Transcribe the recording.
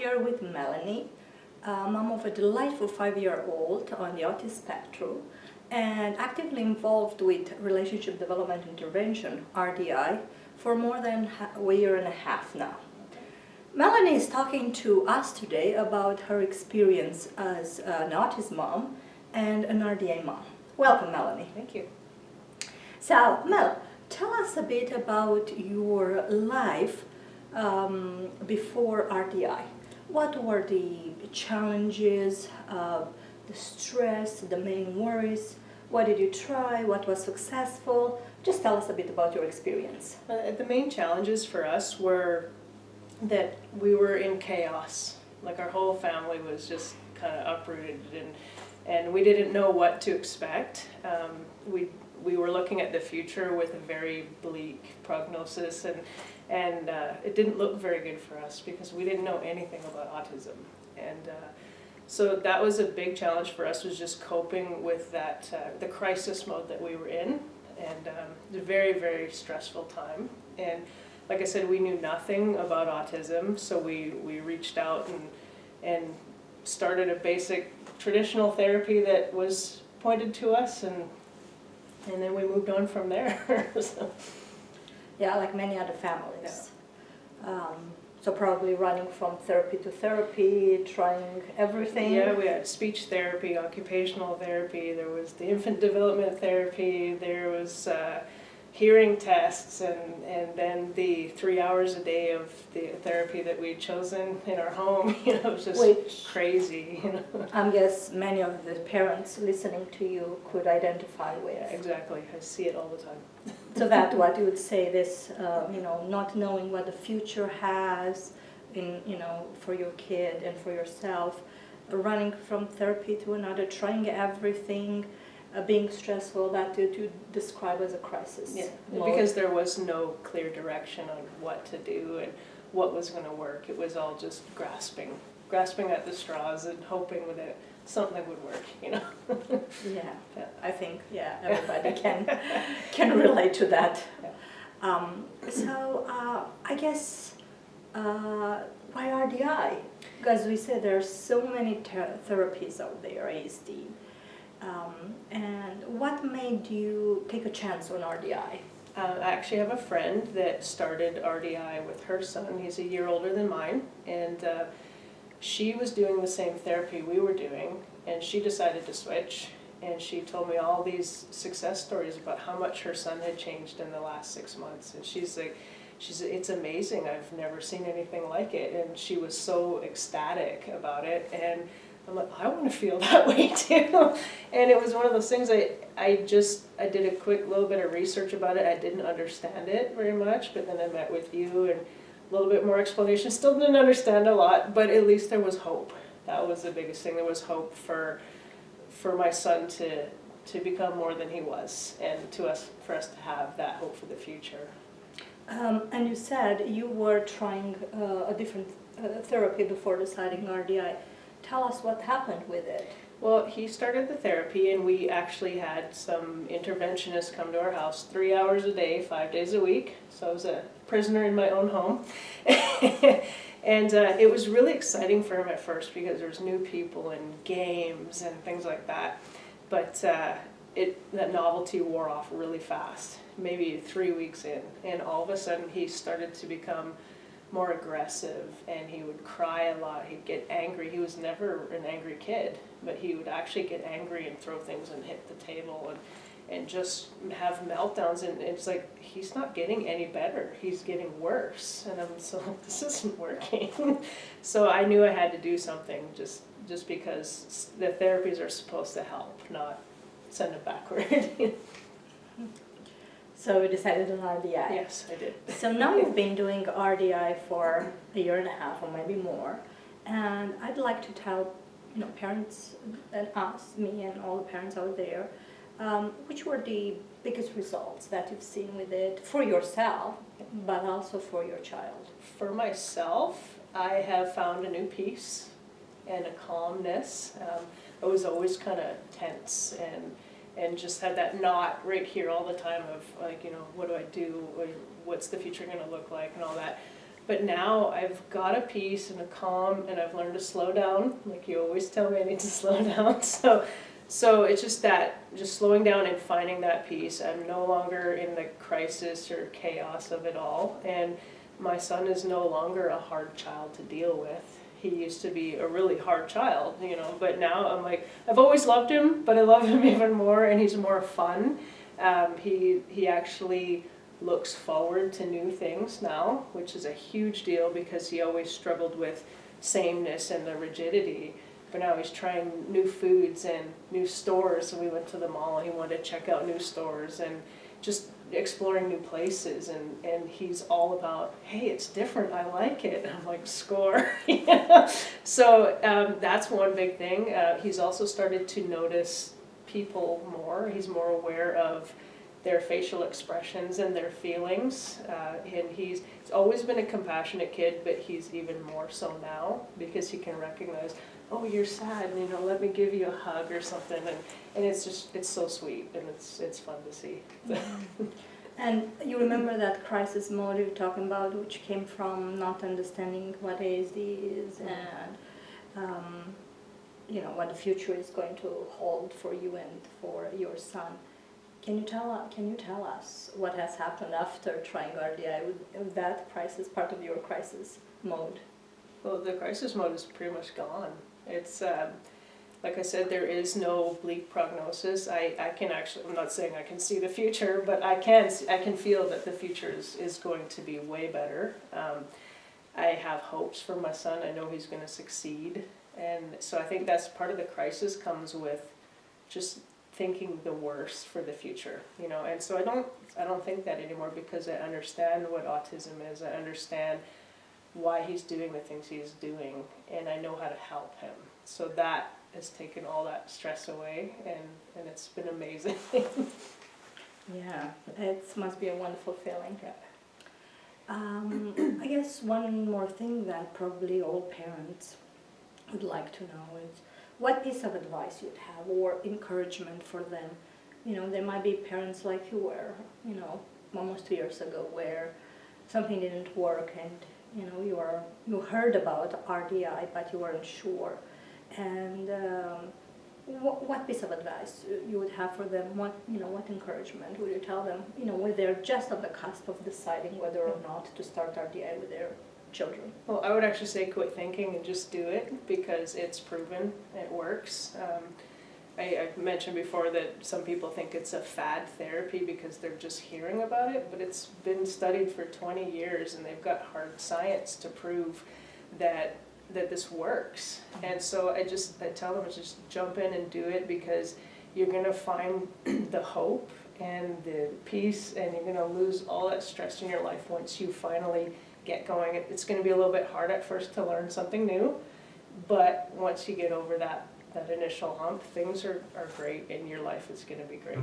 here with Melanie, mom of a delightful 5-year-old on the autism spectrum, and actively involved with relationship development intervention, RDI, for more than a year and a half now. Melanie is talking to us today about her experience as an autism mom and an RDI mom. Welcome, Melanie. Thank you. So, Mel, tell us a bit about your life before RDI. What were the challenges, the stress, the main worries? What did you try? What was successful? Just tell us a bit about your experience. The main challenges for us were that we were in chaos. Like our whole family was just kind of uprooted, and we didn't know what to expect. We were looking at the future with a very bleak prognosis, and it didn't look very good for us because we didn't know anything about autism. And so that was a big challenge for us, was just coping with that, the crisis mode that we were in, and a very, very stressful time. And like I said, we knew nothing about autism, so we reached out and started a basic traditional therapy that was pointed to us, and then we moved on from there. So. Yeah, like many other families. Yeah. So probably running from therapy to therapy, trying everything. Yeah, we had speech therapy, occupational therapy, there was the infant development therapy, there was hearing tests, and then the 3 hours a day of the therapy that we'd chosen in our home. You know, it was just crazy. You know? I guess many of the parents listening to you could identify with. Yeah, exactly. I see it all the time. So that's what you would say, this, you know, not knowing what the future has in, you know, for your kid and for yourself, running from therapy to another, trying everything, being stressful, that you describe as a crisis. Yeah, mode. because there was no clear direction on what to do and what was going to work. It was all just grasping at the straws and hoping that something would work, you know. Yeah, I think everybody can relate to that. Yeah. So I guess why RDI? Because we said there's so many therapies out there, ASD. And what made you take a chance on RDI? I actually have a friend that started RDI with her son. He's a year older than mine, and she was doing the same therapy we were doing, and she decided to switch, and she told me all these success stories about how much her son had changed in the last 6 months, and she's like, it's amazing, I've never seen anything like it, and she was so ecstatic about it, and I'm like, I want to feel that way too. And it was one of those things, I did a quick little bit of research about it. I didn't understand it very much, but then I met with you and a little bit more explanation. Still didn't understand a lot, but at least there was hope. That was the biggest thing. There was hope for my son to become more than he was, and for us to have that hope for the future. And you said you were trying a different therapy before deciding RDI. Tell us what happened with it. Well, he started the therapy, and we actually had some interventionists come to our house 3 hours a day, 5 days a week. So I was a prisoner in my own home. And it was really exciting for him at first because there was new people and games and things like that. But that novelty wore off really fast, maybe 3 weeks in. And all of a sudden he started to become more aggressive, and he would cry a lot. He'd get angry. He was never an angry kid, but he would actually get angry and throw things and hit the table and just have meltdowns, and it's like he's not getting any better, he's getting worse, and I'm so this isn't working. So I knew I had to do something, just because the therapies are supposed to help, not send him backward. So you decided on RDI. Yes, I did. So now you've been doing RDI for a year and a half or maybe more, and I'd like to tell parents and us, me and all the parents out there, which were the biggest results that you've seen with it for yourself, but also for your child? For myself, I have found a new peace and a calmness. I was always kind of tense and just had that knot right here all the time of like, what do I do? What's the future going to look like and all that. But now I've got a peace and a calm, and I've learned to slow down. Like you always tell me, I need to slow down. So it's just that, just slowing down and finding that peace. I'm no longer in the crisis or chaos of it all. And my son is no longer a hard child to deal with. He used to be a really hard child, you know, but now I'm like, I've always loved him, but I love him even more, and he's more fun. He actually looks forward to new things now, which is a huge deal because he always struggled with sameness and the rigidity. But now he's trying new foods and new stores. So we went to the mall and he wanted to check out new stores and just exploring new places. And he's all about, hey, it's different, I like it. And I'm like, score. So that's one big thing. He's also started to notice people more. He's more aware of their facial expressions and their feelings. And he's always been a compassionate kid, but he's even more so now because he can recognize, oh, you're sad, you know, let me give you a hug or something. And it's just, it's so sweet, and it's fun to see. And you remember that crisis mode you're talking about, which came from not understanding what ASD is and you know, what the future is going to hold for you and for your son. Can you tell us what has happened after trying RDI with that crisis, part of your crisis mode? Well, the crisis mode is pretty much gone. It's, like I said, there is no bleak prognosis. I can actually, I'm not saying I can see the future, but I can feel that the future is going to be way better. I have hopes for my son. I know he's going to succeed. And so I think that's part of the crisis comes with just thinking the worst for the future, you know. And so I don't think that anymore because I understand what autism is. I understand why he's doing the things he's doing, and I know how to help him. So that has taken all that stress away, and it's been amazing. Yeah, it must be a wonderful feeling. I guess one more thing that probably all parents would like to know is what piece of advice you'd have or encouragement for them. You know, there might be parents like you were, you know, almost 2 years ago where something didn't work and you know, you heard about RDI, but you weren't sure. And what piece of advice you would have for them? What encouragement would you tell them? You know, when they're just on the cusp of deciding whether or not to start RDI with their children. Well, I would actually say quit thinking and just do it because it's proven it works. I've mentioned before that some people think it's a fad therapy because they're just hearing about it, but it's been studied for 20 years and they've got hard science to prove that this works. And so I tell them to just jump in and do it because you're going to find the hope and the peace, and you're going to lose all that stress in your life once you finally get going. It's going to be a little bit hard at first to learn something new, but once you get over that initial hump, things are great and your life is going to be great.